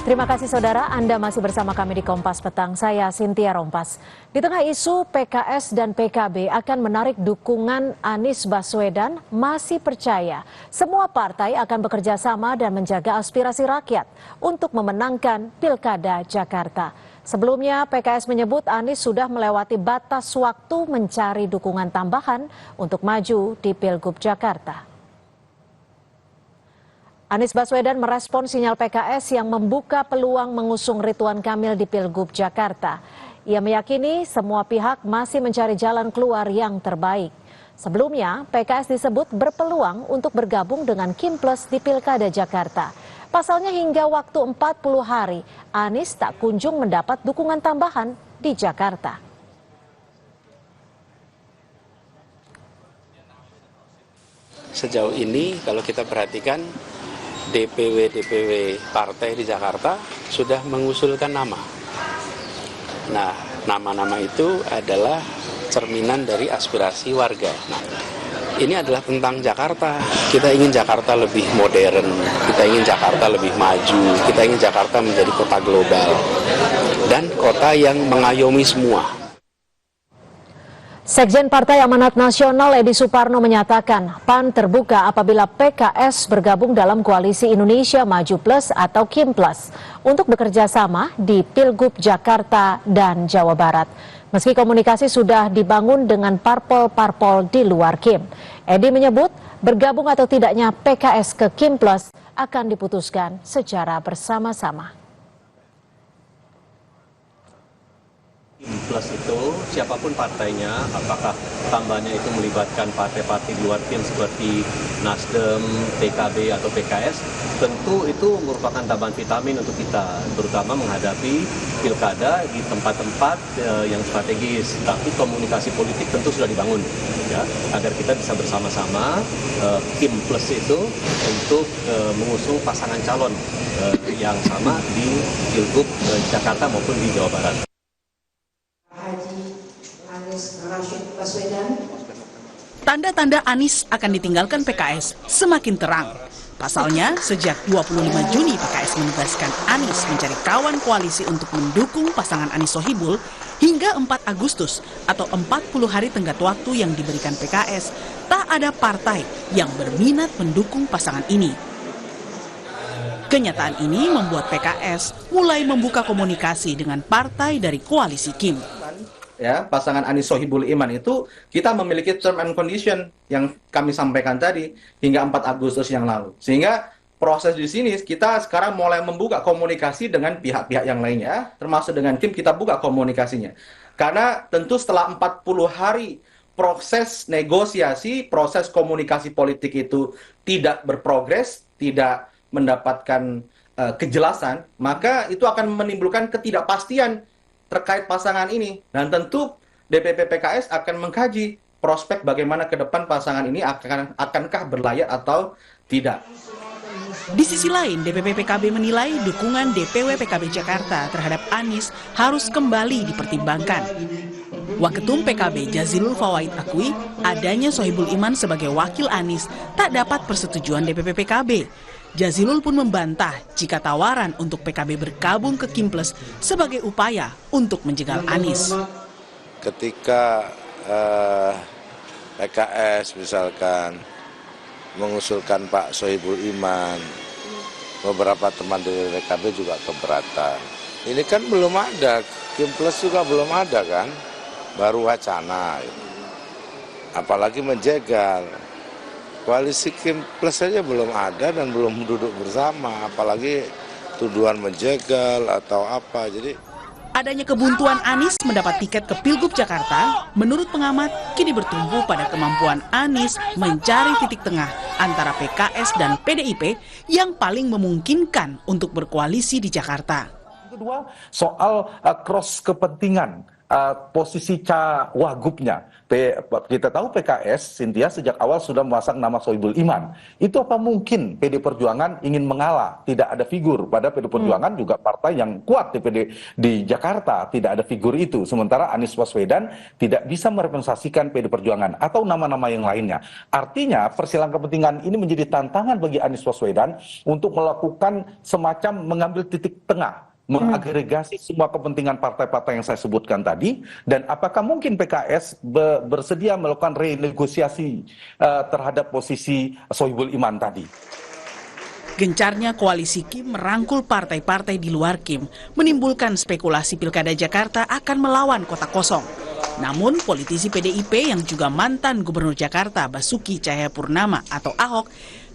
Terima kasih saudara, Anda masih bersama kami di Kompas Petang. Saya Cynthia Rompas. Di tengah isu PKS dan PKB akan menarik dukungan Anies Baswedan, masih percaya semua partai akan bekerja sama dan menjaga aspirasi rakyat untuk memenangkan Pilkada Jakarta. Sebelumnya PKS menyebut Anies sudah melewati batas waktu mencari dukungan tambahan untuk maju di Pilgub Jakarta. Anies Baswedan merespon sinyal PKS yang membuka peluang mengusung Ridwan Kamil di Pilgub Jakarta. Ia meyakini semua pihak masih mencari jalan keluar yang terbaik. Sebelumnya, PKS disebut berpeluang untuk bergabung dengan Kim Plus di Pilkada Jakarta. Pasalnya hingga waktu 40 hari, Anies tak kunjung mendapat dukungan tambahan di Jakarta. Sejauh ini kalau kita perhatikan, DPW partai di Jakarta sudah mengusulkan nama. Nah, nama-nama itu adalah cerminan dari aspirasi warga. Nah, ini adalah tentang Jakarta. Kita ingin Jakarta lebih modern, kita ingin Jakarta lebih maju, kita ingin Jakarta menjadi kota global dan kota yang mengayomi semua. Sekjen Partai Amanat Nasional Edi Suparno menyatakan PAN terbuka apabila PKS bergabung dalam Koalisi Indonesia Maju Plus atau Kim Plus untuk bekerja sama di Pilgub Jakarta dan Jawa Barat. Meski komunikasi sudah dibangun dengan parpol-parpol di luar Kim, Edi menyebut bergabung atau tidaknya PKS ke Kim Plus akan diputuskan secara bersama-sama. Plus itu siapapun partainya, apakah tambahnya itu melibatkan partai-partai di luar Kim seperti Nasdem, PKB atau PKS, tentu itu merupakan tambahan vitamin untuk kita, terutama menghadapi pilkada di tempat-tempat yang strategis. Tapi komunikasi politik tentu sudah dibangun, ya, agar kita bisa bersama-sama Kim Plus itu untuk mengusung pasangan calon yang sama di Pilgub Jakarta maupun di Jawa Barat. Tanda-tanda Anies akan ditinggalkan PKS semakin terang. Pasalnya, sejak 25 Juni PKS menugaskan Anies mencari kawan koalisi untuk mendukung pasangan Anies Sohibul hingga 4 Agustus atau 40 hari tenggat waktu yang diberikan PKS, tak ada partai yang berminat mendukung pasangan ini. Kenyataan ini membuat PKS mulai membuka komunikasi dengan partai dari koalisi Kim. Ya, pasangan Anies Sohibul Iman itu kita memiliki term and condition yang kami sampaikan tadi hingga 4 Agustus yang lalu. Sehingga proses di sini kita sekarang mulai membuka komunikasi dengan pihak-pihak yang lainnya, termasuk dengan Kim kita buka komunikasinya. Karena tentu setelah 40 hari proses negosiasi, proses komunikasi politik itu tidak berprogres, tidak mendapatkan kejelasan, maka itu akan menimbulkan ketidakpastian terkait pasangan ini, dan tentu DPP PKS akan mengkaji prospek bagaimana ke depan pasangan ini akankah berlayar atau tidak. Di sisi lain, DPP PKB menilai dukungan DPW PKB Jakarta terhadap Anies harus kembali dipertimbangkan. Waketum PKB Jazilul Fawait akui adanya Sohibul Iman sebagai wakil Anies tak dapat persetujuan DPP PKB. Jazilul pun membantah jika tawaran untuk PKB bergabung ke Kim Plus sebagai upaya untuk menjegal Anies. Ketika PKS misalkan mengusulkan Pak Sohibul Iman, beberapa teman dari PKB juga keberatan. Ini kan belum ada, Kim Plus juga belum ada kan, baru wacana. Apalagi menjegal. Koalisi Kim Plus saja belum ada dan belum duduk bersama, apalagi tuduhan menjegal atau apa. Jadi adanya kebuntuan Anies mendapat tiket ke Pilgub Jakarta, menurut pengamat kini bertumbuh pada kemampuan Anies mencari titik tengah antara PKS dan PDIP yang paling memungkinkan untuk berkoalisi di Jakarta. Kedua, soal cross kepentingan posisi wagubnya. Kita tahu PKS, Cynthia, sejak awal sudah memasang nama Sohibul Iman. Itu apa mungkin PD Perjuangan ingin mengalah? Tidak ada figur. Pada PD Perjuangan juga partai yang kuat di Jakarta. Tidak ada figur itu. Sementara Anies Baswedan tidak bisa merepresentasikan PD Perjuangan atau nama-nama yang lainnya. Artinya persilangan kepentingan ini menjadi tantangan bagi Anies Baswedan untuk melakukan semacam mengambil titik tengah, mengagregasi semua kepentingan partai-partai yang saya sebutkan tadi, dan apakah mungkin PKS bersedia melakukan renegosiasi terhadap posisi Sohibul Iman tadi. Gencarnya koalisi Kim merangkul partai-partai di luar Kim menimbulkan spekulasi Pilkada Jakarta akan melawan kota kosong. Namun politisi PDIP yang juga mantan Gubernur Jakarta Basuki Cahayapurnama atau Ahok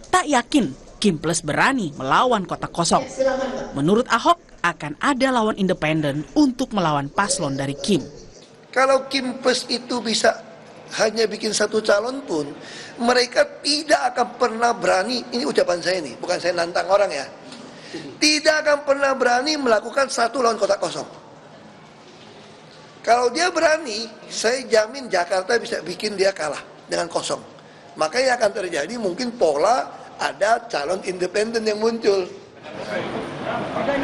tak yakin Kim Plus berani melawan kota kosong. Menurut Ahok, akan ada lawan independen untuk melawan paslon dari Kim. Kalau Kim Plus itu bisa hanya bikin satu calon pun, mereka tidak akan pernah berani, ini ucapan saya nih, bukan saya nantang orang ya, tidak akan pernah berani melakukan satu lawan kota kosong. Kalau dia berani, saya jamin Jakarta bisa bikin dia kalah dengan kosong. Makanya akan terjadi mungkin pola ada calon independen yang muncul.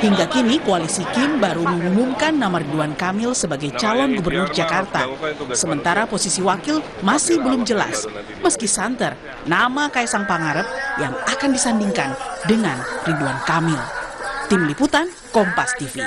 Hingga kini koalisi Kim baru mengumumkan nama Ridwan Kamil sebagai calon gubernur Jakarta. Sementara posisi wakil masih belum jelas, meski santer nama Kaisang Pangarep yang akan disandingkan dengan Ridwan Kamil. Tim Liputan, Kompas TV.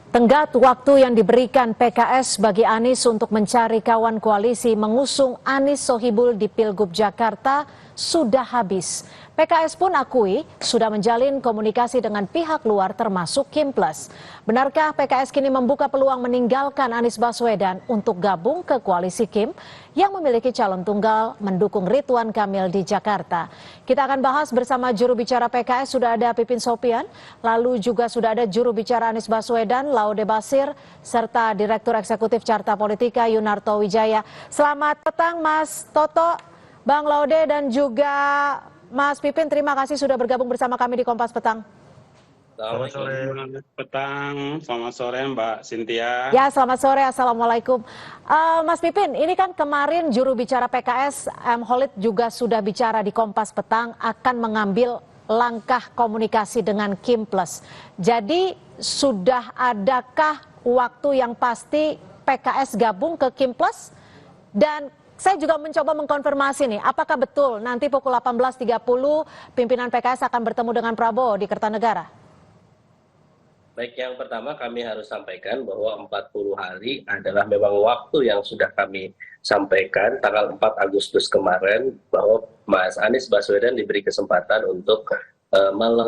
Tenggat waktu yang diberikan PKS bagi Anies untuk mencari kawan koalisi mengusung Anies Sohibul di Pilgub Jakarta sudah habis. PKS pun akui sudah menjalin komunikasi dengan pihak luar termasuk Kim Plus. Benarkah PKS kini membuka peluang meninggalkan Anies Baswedan untuk gabung ke koalisi Kim yang memiliki calon tunggal mendukung Ridwan Kamil di Jakarta? Kita akan bahas bersama juru bicara PKS, sudah ada Pipin Sopian, lalu juga sudah ada juru bicara Anies Baswedan, Laude Basir, serta Direktur Eksekutif Carta Politika Yunarto Wijaya. Selamat petang Mas Toto, Bang Laude, dan juga Mas Pipin, terima kasih sudah bergabung bersama kami di Kompas Petang. Selamat sore. Petang, selamat sore Mbak Cynthia. Ya, selamat sore, Assalamualaikum. Mas Pipin, ini kan kemarin juru bicara PKS, M. Holid juga sudah bicara di Kompas Petang akan mengambil langkah komunikasi dengan Kim Plus. Jadi sudah adakah waktu yang pasti PKS gabung ke Kim Plus? Dan saya juga mencoba mengkonfirmasi nih, apakah betul nanti pukul 18.30 pimpinan PKS akan bertemu dengan Prabowo di Kertanegara? Baik, yang pertama kami harus sampaikan bahwa 40 hari adalah memang waktu yang sudah kami sampaikan tanggal 4 Agustus kemarin bahwa Mas Anies Baswedan diberi kesempatan untuk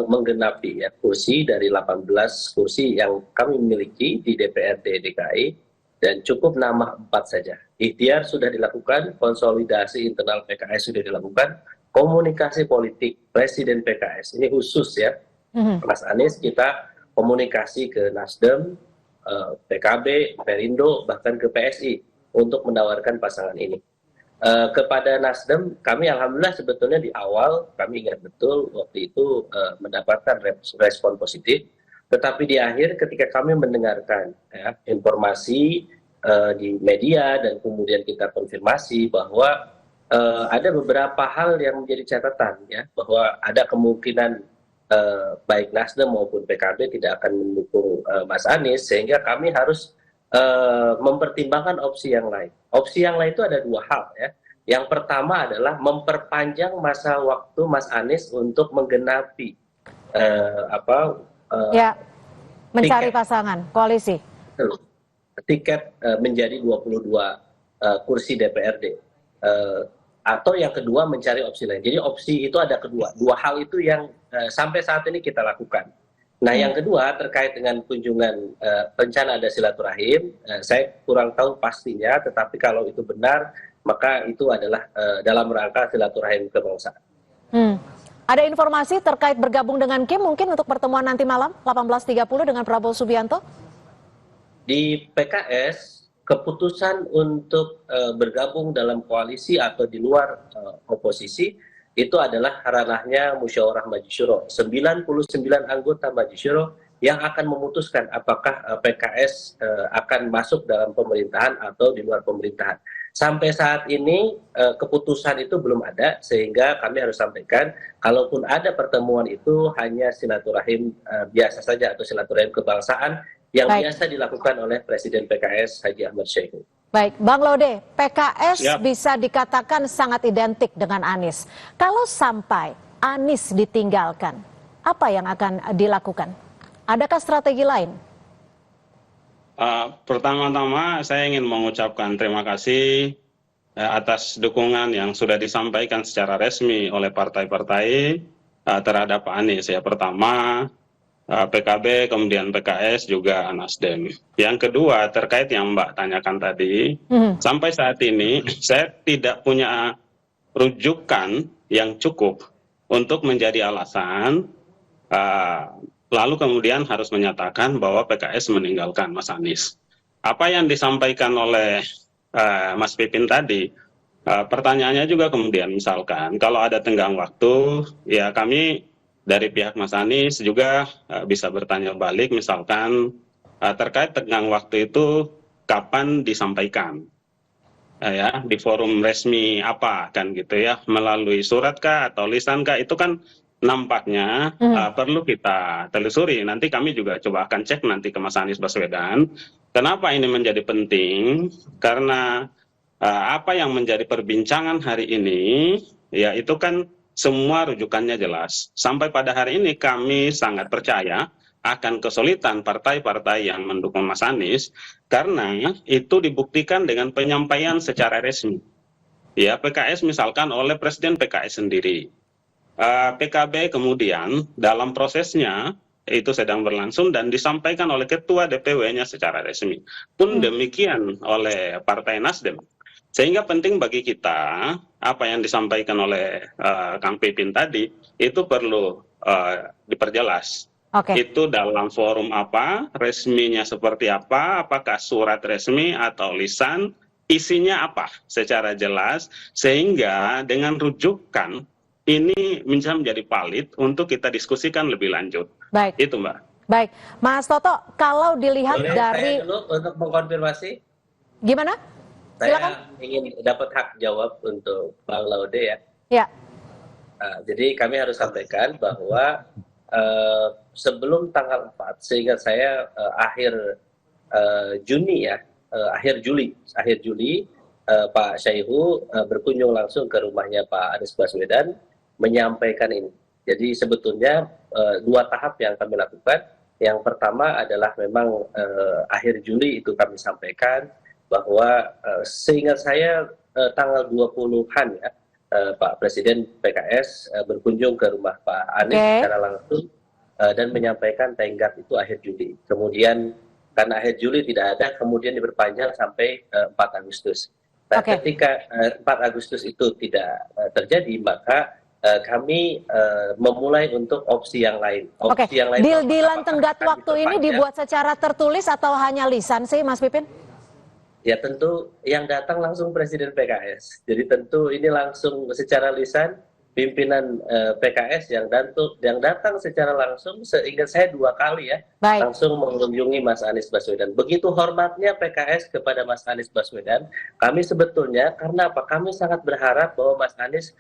menggenapi kursi dari 18 kursi yang kami miliki di DPRD DKI. Dan cukup nama 4 saja. Ikhtiar sudah dilakukan, konsolidasi internal PKS sudah dilakukan, komunikasi politik Presiden PKS, ini khusus ya, Mas Anies, kita komunikasi ke Nasdem, PKB, Perindo, bahkan ke PSI untuk menawarkan pasangan ini. Kepada Nasdem, kami alhamdulillah sebetulnya di awal, kami ingat betul waktu itu mendapatkan respon positif. Tetapi di akhir ketika kami mendengarkan informasi di media dan kemudian kita konfirmasi bahwa ada beberapa hal yang menjadi catatan ya, bahwa ada kemungkinan baik Nasdem maupun PKB tidak akan mendukung Mas Anies, sehingga kami harus mempertimbangkan opsi yang lain. Opsi yang lain itu ada 2 hal ya. Yang pertama adalah memperpanjang masa waktu Mas Anies untuk menggenapi mencari tiket, pasangan koalisi. Tiket menjadi 22 kursi DPRD. Atau yang kedua mencari opsi lain. Jadi opsi itu ada kedua. 2 hal itu yang sampai saat ini kita lakukan. Nah yang kedua terkait dengan kunjungan rencana ada silaturahim, saya kurang tahu pastinya, tetapi kalau itu benar maka itu adalah dalam rangka silaturahim kebangsaan. Ada informasi terkait bergabung dengan Kim mungkin untuk pertemuan nanti malam 18.30 dengan Prabowo Subianto? Di PKS, keputusan untuk bergabung dalam koalisi atau di luar oposisi itu adalah ranahnya Musyawarah Majelis Syuro. 99 anggota Majelis Syuro yang akan memutuskan apakah PKS akan masuk dalam pemerintahan atau di luar pemerintahan. Sampai saat ini keputusan itu belum ada, sehingga kami harus sampaikan, kalaupun ada pertemuan itu hanya silaturahim biasa saja atau silaturahim kebangsaan yang biasa dilakukan oleh Presiden PKS Haji Ahmad Syaihu. Baik, Bang Laude, PKS bisa dikatakan sangat identik dengan Anies. Kalau sampai Anies ditinggalkan, apa yang akan dilakukan? Adakah strategi lain? Pertama-tama saya ingin mengucapkan terima kasih atas dukungan yang sudah disampaikan secara resmi oleh partai-partai terhadap Pak Anies. Ya, pertama PKB, kemudian PKS, juga Nasdem. Yang kedua, terkait yang Mbak tanyakan tadi, sampai saat ini saya tidak punya rujukan yang cukup untuk menjadi alasan lalu kemudian harus menyatakan bahwa PKS meninggalkan Mas Anies. Apa yang disampaikan oleh Mas Pipin tadi, pertanyaannya juga kemudian misalkan kalau ada tenggang waktu, ya kami dari pihak Mas Anies juga bisa bertanya balik, misalkan terkait tenggang waktu itu kapan disampaikan, ya di forum resmi apa kan gitu ya, melalui surat kah atau lisan kah, itu kan nampaknya perlu kita telusuri. Nanti kami juga coba akan cek nanti ke Mas Anies Baswedan. Kenapa ini menjadi penting? Karena apa yang menjadi perbincangan hari ini, ya itu kan semua rujukannya jelas. Sampai pada hari ini kami sangat percaya akan kesulitan partai-partai yang mendukung Mas Anies, karena itu dibuktikan dengan penyampaian secara resmi. Ya, PKS misalkan oleh Presiden PKS sendiri. PKB kemudian dalam prosesnya itu sedang berlangsung dan disampaikan oleh Ketua DPW-nya secara resmi. Pun demikian oleh Partai Nasdem. Sehingga penting bagi kita, apa yang disampaikan oleh Kang Pipin tadi, itu perlu diperjelas. Itu dalam forum apa, resminya seperti apa, apakah surat resmi atau lisan, isinya apa secara jelas, sehingga dengan rujukan ini bisa menjadi valid untuk kita diskusikan lebih lanjut. Baik. Itu Mbak. Baik, Mas Toto, kalau dilihat dari... Saya dulu untuk mengkonfirmasi. Gimana? Silakan. Saya ingin dapat hak jawab untuk Bang Laude ya. Ya. Jadi kami harus sampaikan bahwa sebelum tanggal 4, sehingga saya akhir Juni ya, akhir Juli Pak Syaihu berkunjung langsung ke rumahnya Pak Anies Baswedan menyampaikan ini. Jadi sebetulnya 2 tahap yang kami lakukan. Yang pertama adalah memang akhir Juli itu kami sampaikan bahwa seingat saya tanggal 20-an ya, Pak Presiden PKS berkunjung ke rumah Pak Anies secara langsung dan menyampaikan tenggat itu akhir Juli. Kemudian karena akhir Juli tidak ada, kemudian diperpanjang sampai 4 Agustus. Nah, ketika 4 Agustus itu tidak terjadi, maka kami memulai untuk opsi yang lain. Opsi yang lain. Deal-dealan tenggat waktu ini dibuat secara tertulis atau hanya lisan sih, Mas Pipin? Ya tentu yang datang langsung Presiden PKS. Jadi tentu ini langsung secara lisan pimpinan PKS yang datang secara langsung, seingat saya 2 kali ya, langsung mengunjungi Mas Anies Baswedan. Begitu hormatnya PKS kepada Mas Anies Baswedan, kami sebetulnya karena apa? Kami sangat berharap bahwa Mas Anies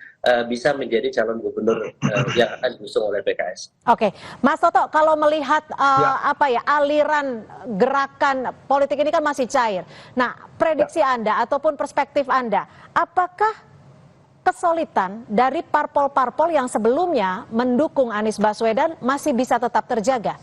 bisa menjadi calon gubernur yang akan diusung oleh PKS. Oke, Mas Toto, kalau melihat aliran gerakan politik ini kan masih cair. Nah, prediksi Anda ataupun perspektif Anda, apakah kesulitan dari parpol-parpol yang sebelumnya mendukung Anies Baswedan masih bisa tetap terjaga?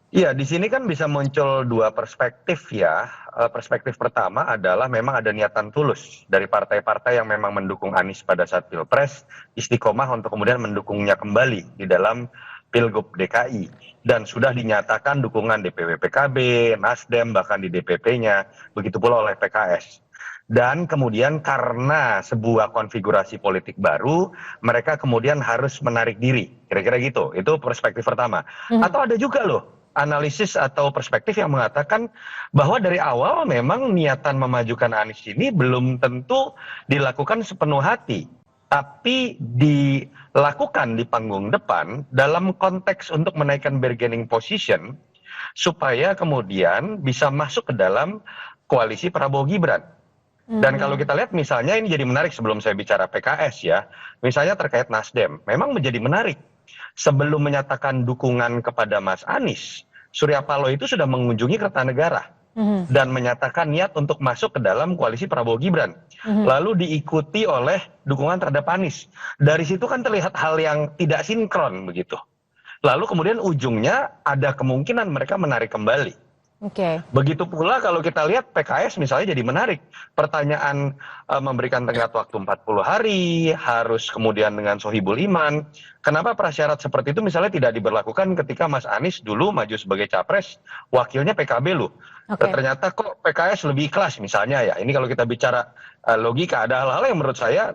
Iya, di sini kan bisa muncul 2 perspektif ya. Perspektif pertama adalah memang ada niatan tulus dari partai-partai yang memang mendukung Anies pada saat Pilpres, istiqomah untuk kemudian mendukungnya kembali di dalam Pilgub DKI. Dan sudah dinyatakan dukungan DPW PKB, Nasdem, bahkan di DPP-nya, begitu pula oleh PKS. Dan kemudian karena sebuah konfigurasi politik baru, mereka kemudian harus menarik diri. Kira-kira gitu, itu perspektif pertama. Atau ada juga loh, analisis atau perspektif yang mengatakan bahwa dari awal memang niatan memajukan Anies ini belum tentu dilakukan sepenuh hati. tapi dilakukan di panggung depan dalam konteks untuk menaikkan bargaining position supaya kemudian bisa masuk ke dalam koalisi Prabowo Gibran. Dan kalau kita lihat misalnya ini jadi menarik sebelum saya bicara PKS ya, misalnya terkait Nasdem, memang menjadi menarik. Sebelum menyatakan dukungan kepada Mas Anies, Surya Paloh itu sudah mengunjungi Kertanegara dan menyatakan niat untuk masuk ke dalam koalisi Prabowo Gibran. Lalu diikuti oleh dukungan terhadap Anies. Dari situ kan terlihat hal yang tidak sinkron begitu. Lalu kemudian ujungnya ada kemungkinan mereka menarik kembali. Begitu pula kalau kita lihat PKS misalnya jadi menarik. Pertanyaan memberikan tenggat waktu 40 hari, harus kemudian dengan Sohibul Iman. Kenapa prasyarat seperti itu misalnya tidak diberlakukan ketika Mas Anies dulu maju sebagai capres, wakilnya PKB loh. Ternyata kok PKS lebih ikhlas misalnya ya. Ini kalau kita bicara logika, ada hal-hal yang menurut saya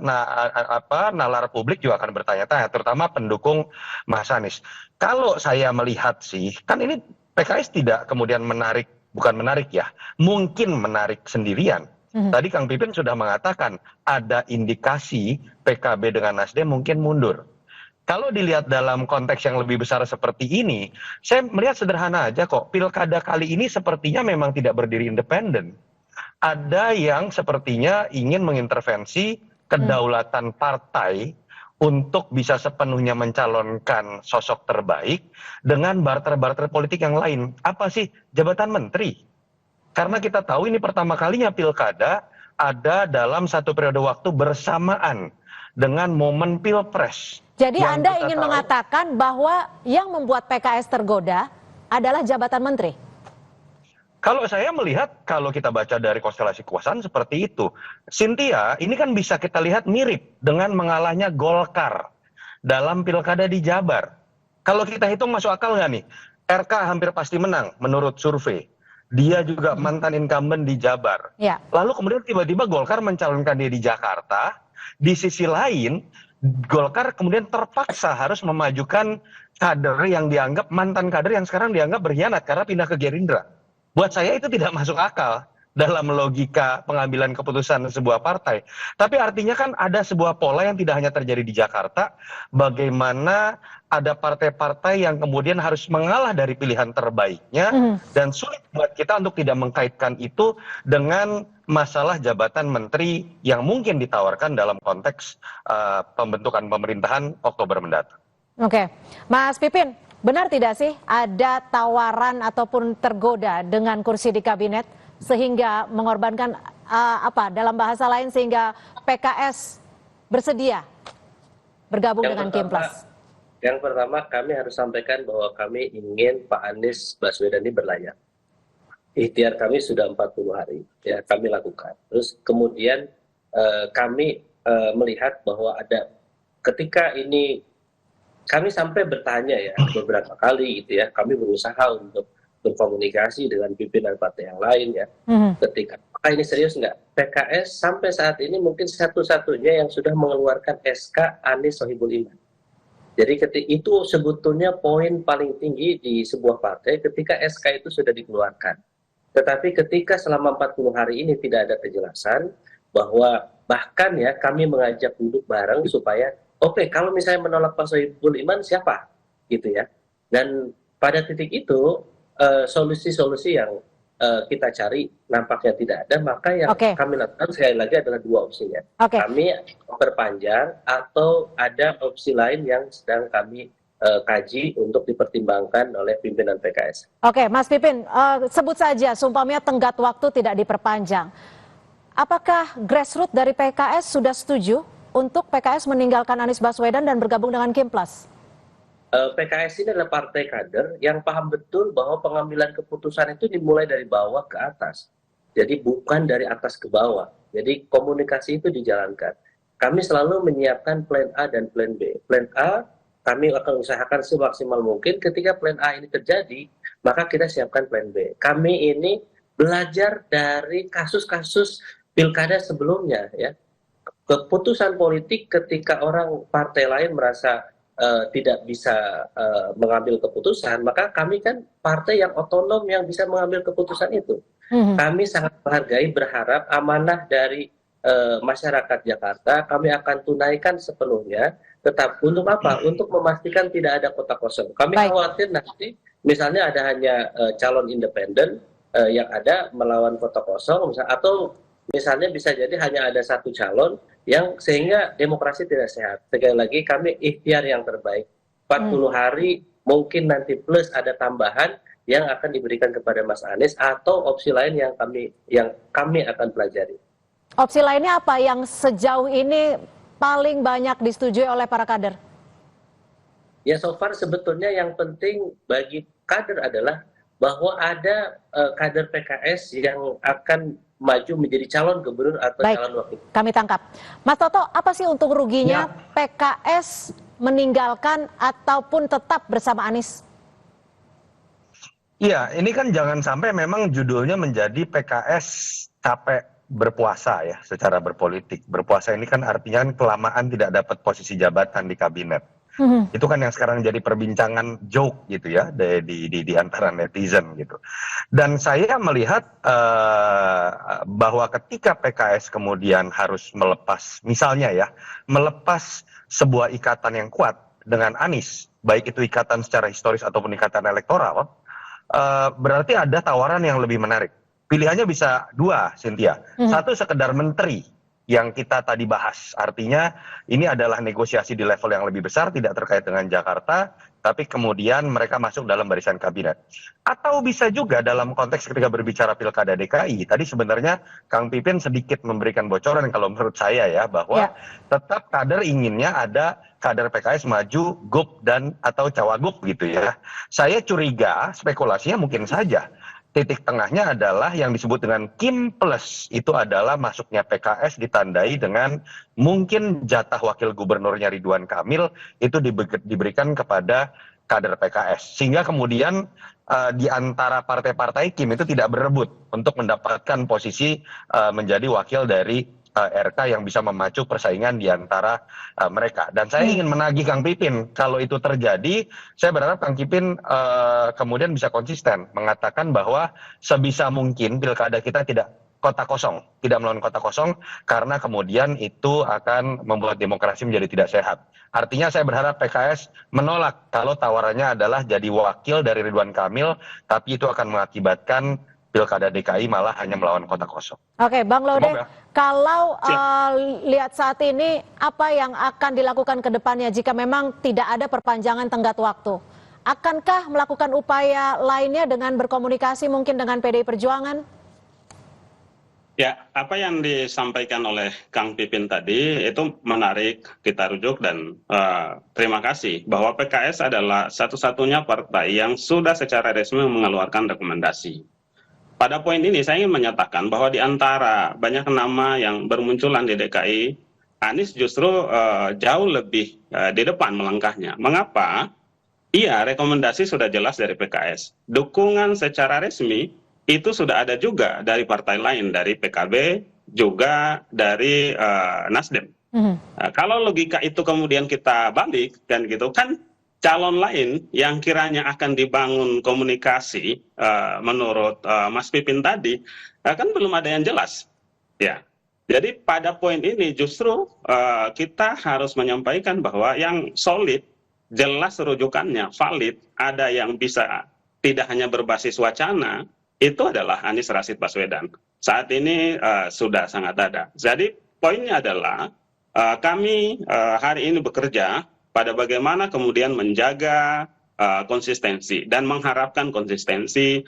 nalar publik juga akan bertanya-tanya, terutama pendukung Mas Anies. Kalau saya melihat sih, kan ini PKS tidak kemudian menarik, bukan menarik ya, mungkin menarik sendirian. Tadi Kang Pipin sudah mengatakan ada indikasi PKB dengan Nasdem mungkin mundur. Kalau dilihat dalam konteks yang lebih besar seperti ini, saya melihat sederhana aja kok, pilkada kali ini sepertinya memang tidak berdiri independen. Ada yang sepertinya ingin mengintervensi kedaulatan partai untuk bisa sepenuhnya mencalonkan sosok terbaik dengan barter-barter politik yang lain. Apa sih? Jabatan menteri. Karena kita tahu ini pertama kalinya pilkada ada dalam satu periode waktu bersamaan dengan momen pilpres. Jadi Anda ingin mengatakan bahwa yang membuat PKS tergoda adalah jabatan menteri? Kalau saya melihat, kalau kita baca dari konstelasi kekuasaan seperti itu, Cynthia, ini kan bisa kita lihat mirip dengan mengalahnya Golkar dalam pilkada di Jabar. Kalau kita hitung masuk akal nggak nih? RK hampir pasti menang menurut survei. Dia juga mantan incumbent di Jabar. Lalu kemudian tiba-tiba Golkar mencalonkan dia di Jakarta. Di sisi lain, Golkar kemudian terpaksa harus memajukan kader yang dianggap mantan kader yang sekarang dianggap berkhianat karena pindah ke Gerindra. Buat saya itu tidak masuk akal dalam logika pengambilan keputusan sebuah partai. Tapi artinya kan ada sebuah pola yang tidak hanya terjadi di Jakarta, bagaimana ada partai-partai yang kemudian harus mengalah dari pilihan terbaiknya, dan sulit buat kita untuk tidak mengkaitkan itu dengan masalah jabatan menteri yang mungkin ditawarkan dalam konteks pembentukan pemerintahan Oktober mendatang. Mas Pipin, benar tidak sih ada tawaran ataupun tergoda dengan kursi di kabinet sehingga mengorbankan dalam bahasa lain sehingga PKS bersedia bergabung dengan Kimplas? Yang pertama kami harus sampaikan bahwa kami ingin Pak Anies Baswedan ini berlayar. Ikhtiar kami sudah 40 hari ya kami lakukan. Terus kemudian kami melihat bahwa ada ketika ini kami sampai bertanya ya beberapa kali gitu ya, kami berusaha untuk berkomunikasi dengan pimpinan partai yang lain ya. Ketika apakah ini serius nggak? PKS sampai saat ini mungkin satu-satunya yang sudah mengeluarkan SK Anies Sohibul Iman. Jadi itu sebetulnya poin paling tinggi di sebuah partai ketika SK itu sudah dikeluarkan. Tetapi ketika selama 40 hari ini tidak ada kejelasan bahwa bahkan ya kami mengajak duduk bareng supaya oke, kalau misalnya menolak Pak Sohibul Iman siapa? Gitu ya. Dan pada titik itu solusi-solusi yang kita cari nampaknya tidak ada, maka yang kami lakukan sekali lagi adalah dua opsinya. Kami perpanjang atau ada opsi lain yang sedang kami kaji untuk dipertimbangkan oleh pimpinan PKS. Mas Pipin, sebut saja sumpamanya tenggat waktu tidak diperpanjang. Apakah grassroots dari PKS sudah setuju untuk PKS meninggalkan Anies Baswedan dan bergabung dengan Kimplas? PKS ini adalah partai kader yang paham betul bahwa pengambilan keputusan itu dimulai dari bawah ke atas. Jadi bukan dari atas ke bawah. Jadi komunikasi itu dijalankan. Kami selalu menyiapkan plan A dan plan B. Plan A kami akan usahakan semaksimal mungkin. Ketika plan A ini terjadi, maka kita siapkan plan B. Kami ini belajar dari kasus-kasus pilkada sebelumnya ya. Keputusan politik ketika orang partai lain merasa tidak bisa mengambil keputusan, maka kami kan partai yang otonom yang bisa mengambil keputusan itu. Kami sangat menghargai, berharap amanah dari masyarakat Jakarta kami akan tunaikan sepenuhnya. Tetap untuk apa? Untuk memastikan tidak ada kota kosong. Kami khawatir nanti misalnya ada hanya calon independen yang ada melawan kota kosong, atau misalnya bisa jadi hanya ada satu calon yang sehingga demokrasi tidak sehat. Sekali lagi kami ikhtiar yang terbaik. 40 hari mungkin nanti plus ada tambahan yang akan diberikan kepada Mas Anies atau opsi lain yang kami akan pelajari. Opsi lainnya apa yang sejauh ini paling banyak disetujui oleh para kader? Ya, so far sebetulnya yang penting bagi kader adalah bahwa ada kader PKS yang akan maju menjadi calon gubernur atau calon wakil. Kami tangkap. Mas Toto, apa sih untung ruginya PKS meninggalkan ataupun tetap bersama Anies? Iya, ini kan jangan sampai memang judulnya menjadi PKS capek berpuasa ya secara berpolitik. Berpuasa ini kan artinya kelamaan tidak dapat posisi jabatan di kabinet. Itu kan yang sekarang jadi perbincangan joke gitu ya di antara netizen gitu. Dan saya melihat bahwa ketika PKS kemudian harus melepas, misalnya ya, melepas sebuah ikatan yang kuat dengan Anies, baik itu ikatan secara historis ataupun ikatan elektoral, berarti ada tawaran yang lebih menarik. Pilihannya bisa dua, Cynthia. Satu, sekedar menteri yang kita tadi bahas. Artinya ini adalah negosiasi di level yang lebih besar, tidak terkait dengan Jakarta, tapi kemudian mereka masuk dalam barisan kabinet. Atau bisa juga dalam konteks ketika berbicara Pilkada DKI, tadi sebenarnya Kang Pipin sedikit memberikan bocoran kalau menurut saya ya, bahwa tetap kader inginnya ada kader PKS maju GUP dan atau cawagup gitu ya. Saya curiga spekulasinya mungkin saja titik tengahnya adalah yang disebut dengan Kim Plus, itu adalah masuknya PKS ditandai dengan mungkin jatah wakil gubernurnya Ridwan Kamil itu diberikan kepada kader PKS. Sehingga kemudian di antara partai-partai Kim itu tidak berebut untuk mendapatkan posisi menjadi wakil dari RK yang bisa memacu persaingan di antara mereka. Dan saya ingin menagih Kang Pipin, kalau itu terjadi, saya berharap Kang Pipin kemudian bisa konsisten mengatakan bahwa sebisa mungkin pilkada kita tidak kota kosong, tidak melawan kota kosong, karena kemudian itu akan membuat demokrasi menjadi tidak sehat. Artinya saya berharap PKS menolak kalau tawarannya adalah jadi wakil dari Ridwan Kamil, tapi itu akan mengakibatkan Pilkada DKI malah hanya melawan kota kosong. Oke, Bang Laude, kalau lihat saat ini, apa yang akan dilakukan ke depannya jika memang tidak ada perpanjangan tenggat waktu? Akankah melakukan upaya lainnya dengan berkomunikasi mungkin dengan PDI Perjuangan? Ya, apa yang disampaikan oleh Kang Pipin tadi itu menarik kita rujuk dan terima kasih bahwa PKS adalah satu-satunya partai yang sudah secara resmi mengeluarkan rekomendasi. Pada poin ini saya ingin menyatakan bahwa di antara banyak nama yang bermunculan di DKI, Anies justru jauh lebih di depan melangkahnya. Mengapa? Iya, rekomendasi sudah jelas dari PKS. Dukungan secara resmi itu sudah ada juga dari partai lain, dari PKB, juga dari Nasdem. Kalau logika itu kemudian kita balik, kan gitu kan, calon lain yang kiranya akan dibangun komunikasi menurut Mas Pipin tadi kan belum ada yang jelas, ya. Jadi pada poin ini justru kita harus menyampaikan bahwa yang solid, jelas rujukannya, valid, ada yang bisa tidak hanya berbasis wacana, itu adalah Anies Rashid Baswedan. Saat ini sudah sangat ada. Jadi poinnya adalah kami hari ini bekerja pada bagaimana kemudian menjaga konsistensi dan mengharapkan konsistensi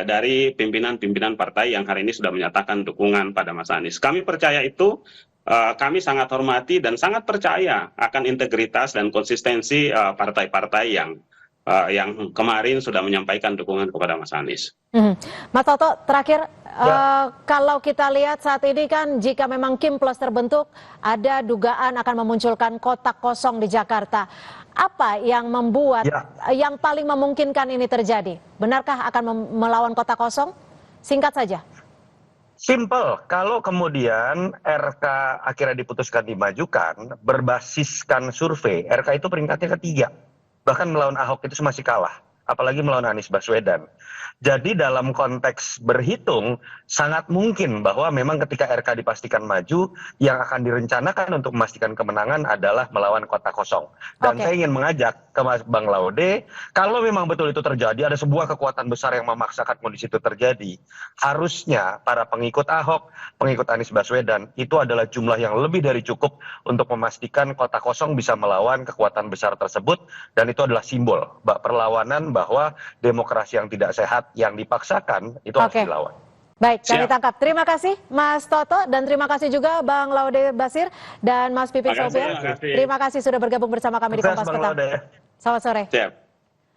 dari pimpinan-pimpinan partai yang hari ini sudah menyatakan dukungan pada Mas Anies. Kami percaya itu, kami sangat hormati dan sangat percaya akan integritas dan konsistensi partai-partai yang kemarin sudah menyampaikan dukungan kepada Mas Anies. Mas Toto, terakhir, kalau kita lihat saat ini kan jika memang Kim Plus terbentuk, ada dugaan akan memunculkan kotak kosong di Jakarta. Apa yang membuat, yang paling memungkinkan ini terjadi? Benarkah akan melawan kotak kosong? Singkat saja. Simple, kalau kemudian RK akhirnya diputuskan dimajukan, berbasiskan survei, RK itu peringkatnya ketiga. Bahkan melawan Ahok itu masih kalah. apalagi melawan Anies Baswedan. Jadi dalam konteks berhitung, sangat mungkin bahwa memang ketika RK dipastikan maju, yang akan direncanakan untuk memastikan kemenangan adalah melawan kota kosong. Dan saya ingin mengajak ke Bang Laude, kalau memang betul itu terjadi, ada sebuah kekuatan besar yang memaksakan kondisi itu terjadi, harusnya para pengikut Ahok, pengikut Anies Baswedan, itu adalah jumlah yang lebih dari cukup untuk memastikan kota kosong bisa melawan kekuatan besar tersebut, dan itu adalah simbol perlawanan bahwa demokrasi yang tidak sehat, yang dipaksakan, itu harus dilawan. Baik, kami tangkap. Terima kasih Mas Toto dan terima kasih juga Bang Laude Basir dan Mas Pipin Sopian. Terima kasih sudah bergabung bersama kami di Kompas Petang. Selamat sore. Siap.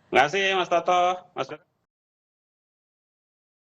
Terima kasih Mas Toto. Mas